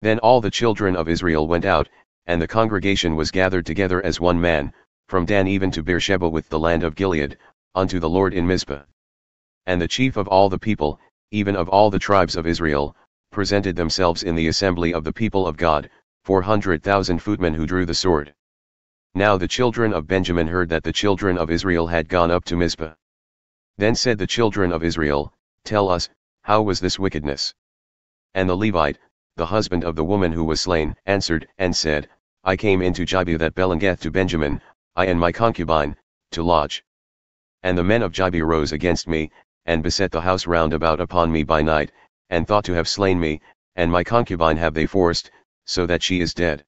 Then all the children of Israel went out, and the congregation was gathered together as one man, from Dan even to Beersheba with the land of Gilead, unto the Lord in Mizpah. And the chief of all the people, even of all the tribes of Israel, presented themselves in the assembly of the people of God, 400,000 footmen who drew the sword. Now the children of Benjamin heard that the children of Israel had gone up to Mizpah. Then said the children of Israel, Tell us, how was this wickedness? And the Levite, the husband of the woman who was slain, answered and said, I came into Gibeah that belongeth to Benjamin, I and my concubine, to lodge. And the men of Gibeah rose against me, and beset the house round about upon me by night, and thought to have slain me, and my concubine have they forced, so that she is dead.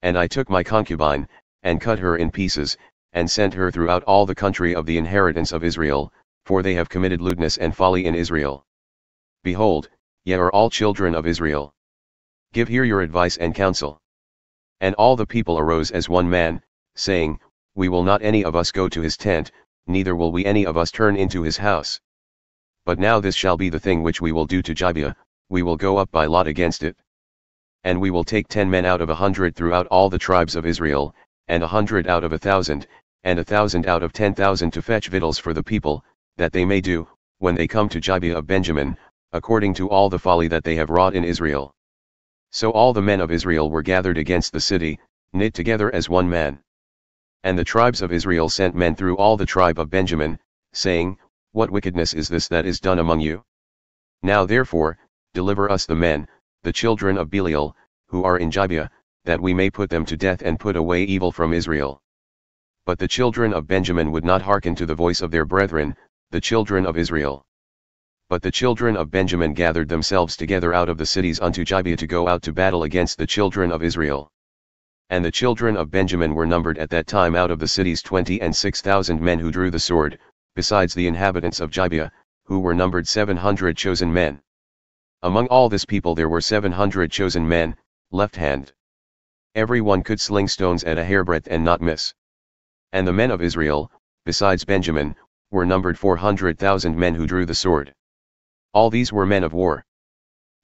And I took my concubine, and cut her in pieces, and sent her throughout all the country of the inheritance of Israel, for they have committed lewdness and folly in Israel. Behold, ye are all children of Israel. Give here your advice and counsel. And all the people arose as one man, saying, We will not any of us go to his tent, neither will we any of us turn into his house. But now this shall be the thing which we will do to Gibeah, we will go up by lot against it. And we will take 10 men out of 100 throughout all the tribes of Israel, and 100 out of 1,000, and 1,000 out of 10,000 to fetch victuals for the people, that they may do, when they come to Gibeah of Benjamin, according to all the folly that they have wrought in Israel. So all the men of Israel were gathered against the city, knit together as one man. And the tribes of Israel sent men through all the tribe of Benjamin, saying, What wickedness is this that is done among you? Now therefore, deliver us the men, the children of Belial, who are in Gibeah, that we may put them to death and put away evil from Israel. But the children of Benjamin would not hearken to the voice of their brethren, the children of Israel. But the children of Benjamin gathered themselves together out of the cities unto Gibeah to go out to battle against the children of Israel. And the children of Benjamin were numbered at that time out of the cities 26,000 men who drew the sword, besides the inhabitants of Gibeah, who were numbered 700 chosen men. Among all this people there were 700 chosen men, left hand. Every one could sling stones at a hairbreadth and not miss. And the men of Israel, besides Benjamin, were numbered 400,000 men who drew the sword. All these were men of war.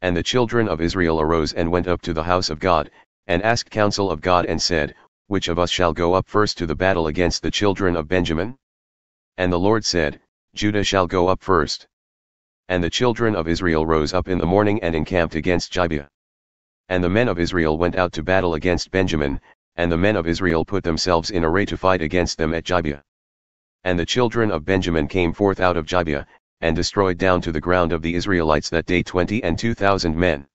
And the children of Israel arose and went up to the house of God, and asked counsel of God and said, Which of us shall go up first to the battle against the children of Benjamin? And the Lord said, Judah shall go up first. And the children of Israel rose up in the morning and encamped against Gibeah. And the men of Israel went out to battle against Benjamin, and the men of Israel put themselves in array to fight against them at Gibeah. And the children of Benjamin came forth out of Gibeah, and destroyed down to the ground of the Israelites that day 22,000 men.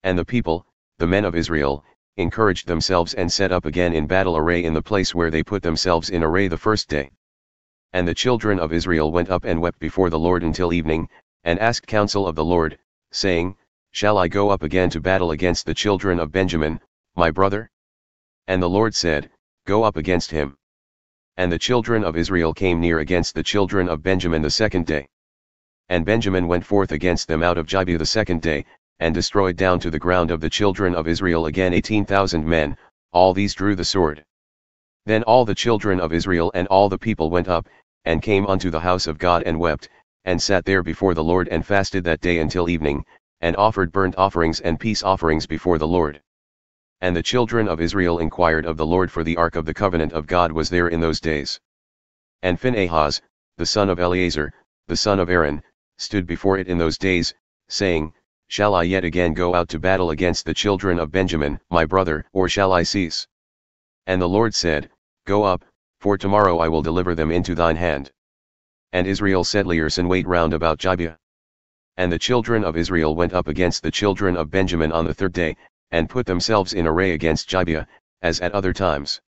And the people, the men of Israel, encouraged themselves and set up again in battle array in the place where they put themselves in array the first day. And the children of Israel went up and wept before the Lord until evening, and asked counsel of the Lord, saying, Shall I go up again to battle against the children of Benjamin, my brother? And the Lord said, Go up against him. And the children of Israel came near against the children of Benjamin the second day. And Benjamin went forth against them out of Gibeah the second day, and destroyed down to the ground of the children of Israel again 18,000 men, all these drew the sword. Then all the children of Israel and all the people went up, and came unto the house of God and wept, and sat there before the Lord and fasted that day until evening, and offered burnt offerings and peace offerings before the Lord. And the children of Israel inquired of the Lord, for the ark of the covenant of God was there in those days. And Phinehas, the son of Eleazar, the son of Aaron, stood before it in those days, saying, Shall I yet again go out to battle against the children of Benjamin, my brother, or shall I cease? And the Lord said, Go up, for tomorrow I will deliver them into thine hand. And Israel set liers in wait round about Gibeah. And the children of Israel went up against the children of Benjamin on the third day, and put themselves in array against Gibeah, as at other times.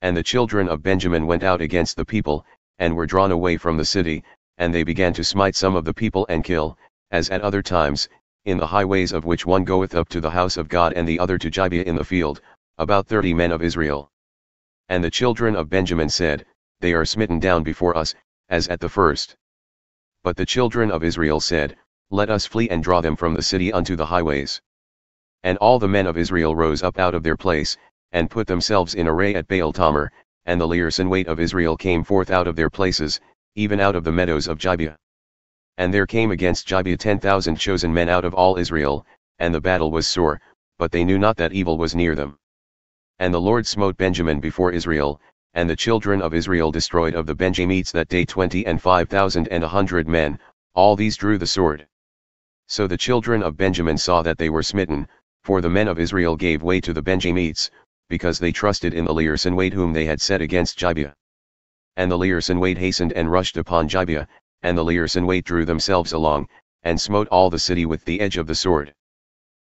And the children of Benjamin went out against the people, and were drawn away from the city, and they began to smite some of the people and kill, as at other times, in the highways of which one goeth up to the house of God and the other to Gibeah in the field, about 30 men of Israel. And the children of Benjamin said, They are smitten down before us, as at the first. But the children of Israel said, Let us flee and draw them from the city unto the highways. And all the men of Israel rose up out of their place, and put themselves in array at Baal Tamar, and the liers in wait of Israel came forth out of their places, even out of the meadows of Gibeah. And there came against Gibeah 10,000 chosen men out of all Israel, and the battle was sore, but they knew not that evil was near them. And the Lord smote Benjamin before Israel, and the children of Israel destroyed of the Benjamites that day 20,500 men, all these drew the sword. So the children of Benjamin saw that they were smitten, for the men of Israel gave way to the Benjamites, because they trusted in the Learsenwade whom they had set against Gibeah. And the Learsenwade hastened and rushed upon Gibeah, and the Learsenwade drew themselves along, and smote all the city with the edge of the sword.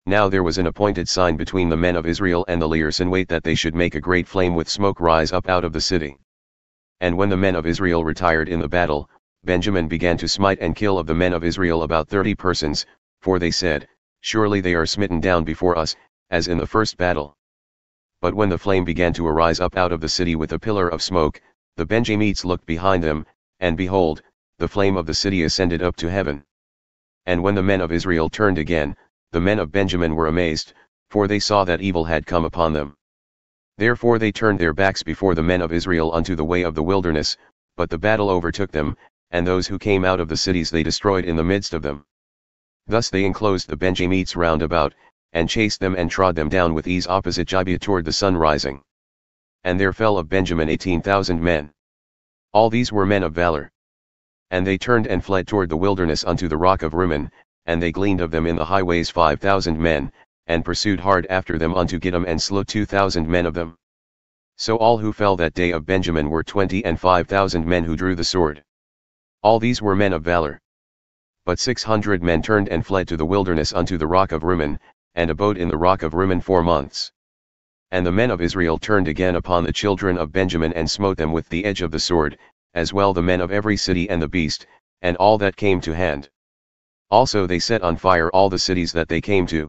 Now there was an appointed sign between the men of Israel and the Learsenwade that they should make a great flame with smoke rise up out of the city. And when the men of Israel retired in the battle, Benjamin began to smite and kill of the men of Israel about 30 persons, for they said, Surely they are smitten down before us, as in the first battle. But when the flame began to arise up out of the city with a pillar of smoke, the Benjamites looked behind them, and behold, the flame of the city ascended up to heaven. And when the men of Israel turned again, the men of Benjamin were amazed, for they saw that evil had come upon them. Therefore they turned their backs before the men of Israel unto the way of the wilderness, but the battle overtook them, and those who came out of the cities they destroyed in the midst of them. Thus they enclosed the Benjamites round about, and chased them and trod them down with ease opposite Gibeah toward the sun rising. And there fell of Benjamin 18,000 men. All these were men of valor. And they turned and fled toward the wilderness unto the rock of Rimmon, and they gleaned of them in the highways 5,000 men, and pursued hard after them unto Gittim and slew 2,000 men of them. So all who fell that day of Benjamin were 25,000 men who drew the sword. All these were men of valor. But 600 men turned and fled to the wilderness unto the rock of Rimmon, and abode in the rock of Rimmon 4 months. And the men of Israel turned again upon the children of Benjamin and smote them with the edge of the sword, as well the men of every city and the beast, and all that came to hand. Also they set on fire all the cities that they came to,